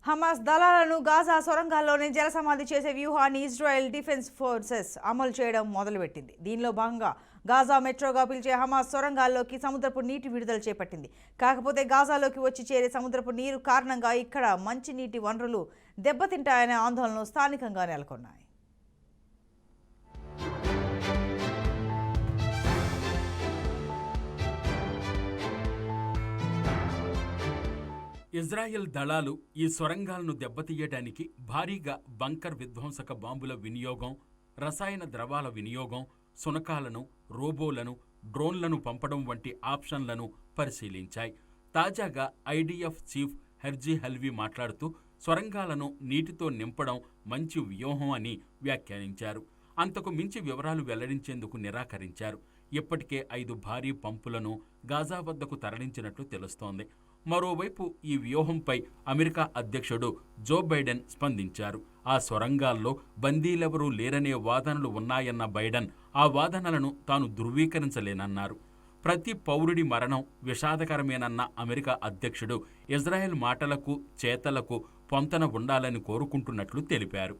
Hamas దళాలను Gaza సొరంగాల్లోనే జలసమాధి చేసే వ్యూహాన్ని ఇజ్రాయెల్ డిఫెన్స్ ఫోర్సెస్ అమలు చేయడం మొదలుపెట్టింది. దీనిలో భాగంగా గాజా మెట్రోగా పిలిచే హమాస్ సొరంగాల్లోకి సముద్రపు నీటి విడుదల చేపట్టింది. కాకపోతే గాజాలోకి వచ్చి చేరే సముద్రపు నీరు కారణంగా ఇక్కడ మంచినీటి వనరులు దెబ్బతింటాయనే ఆందోళనలు స్థానికంగా నెలకొన్నాయి. ఇజ్రాయెల్ దళాలు ఈ సొరంగాలను దెబ్బతీయడానికి భారీగా బంకర్ విధ్వంసక బాంబుల వినియోగం, రసాయన ద్రవాల వినియోగం, సునకాలను, రోబోలను, డ్రోన్లను పంపడం వంటి ఆప్షన్లను పరిశీలించాయి. తాజాగా ఐడిఎఫ్ చీఫ్ హెర్జీ హల్వీ మాట్లాడుతూ సొరంగాలను నీటితో నింపడం మంచి వ్యూహం అని వ్యాఖ్యానించారు. అంతకు మించి వివరాలు వెల్లడించేందుకు నిరాకరించారు. ఇప్పటికే 5 భారీ పంపులను గాజా వద్దకు తరలించినట్లు తెలుస్తోంది. మరోవైపు ఈ వ్యూహంపై అమెరికా అధ్యక్షుడు జో బైడెన్ స్పందించారు. ఆ సొరంగాల్లో బందీలెవరూ లేరనే వాదనలు ఉన్నాయన్న బైడెన్ ఆ వాదనలను తాను ధృవీకరించలేనన్నారు. ప్రతి పౌరుడి మరణం విషాదకరమేనన్న అమెరికా అధ్యక్షుడు ఇజ్రాయెల్ మాటలకు చేతలకు పొంతన ఉండాలని కోరుకుంటున్నట్లు తెలిపారు.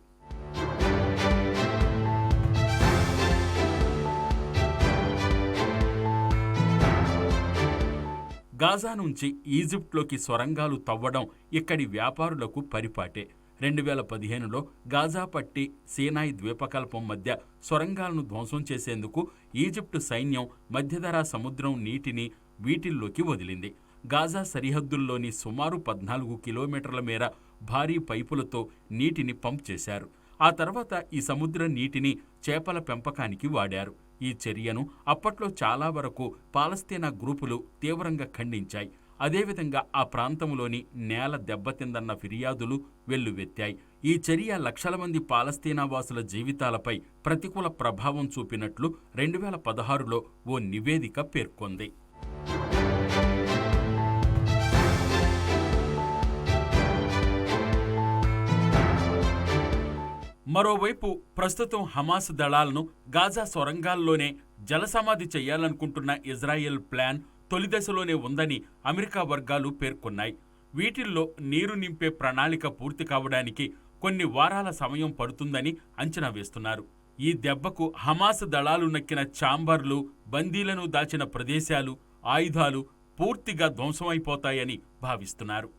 గాజా నుంచి ఈజిప్ట్లోకి సొరంగాలు తవ్వడం ఇక్కడి వ్యాపారులకు పరిపాటే. 2015లో గాజా పట్టి సీనాయి ద్వీపకల్పం మధ్య సొరంగాలను ధ్వంసం చేసేందుకు ఈజిప్టు సైన్యం మధ్యధరా సముద్రం నీటిని వీటిల్లోకి వదిలింది. గాజా సరిహద్దుల్లోని సుమారు 14 కిలోమీటర్ల మేర భారీ పైపులతో నీటిని పంప్ చేశారు. ఆ తర్వాత ఈ సముద్ర నీటిని చేపల పెంపకానికి వాడారు. ఈ చర్యను అప్పట్లో చాలా వరకు పాలస్తీనా గ్రూపులు తీవ్రంగా ఖండించాయి. అదేవిధంగా ఆ ప్రాంతంలోని నేల దెబ్బతిందన్న ఫిర్యాదులు వెల్లువెత్తాయి. ఈ చర్య లక్షల మంది పాలస్తీనా వాసుల జీవితాలపై ప్రతికూల ప్రభావం చూపినట్లు 2016లో ఓ నివేదిక పేర్కొంది. మరోవైపు ప్రస్తుతం హమాస్ దళాలను గాజా సొరంగాల్లోనే జలసమాధి చేయాలనుకుంటున్న ఇజ్రాయెల్ ప్లాన్ తొలిదశలోనే ఉందని అమెరికా వర్గాలు పేర్కొన్నాయి. వీటిల్లో నీరు నింపే ప్రణాళిక పూర్తి కావడానికి కొన్ని వారాల సమయం పడుతుందని అంచనా వేస్తున్నారు. ఈ దెబ్బకు హమాస్ దళాలు నక్కిన ఛాంబర్లు, బందీలను దాచిన ప్రదేశాలు, ఆయుధాలు పూర్తిగా ధ్వంసమైపోతాయని భావిస్తున్నారు.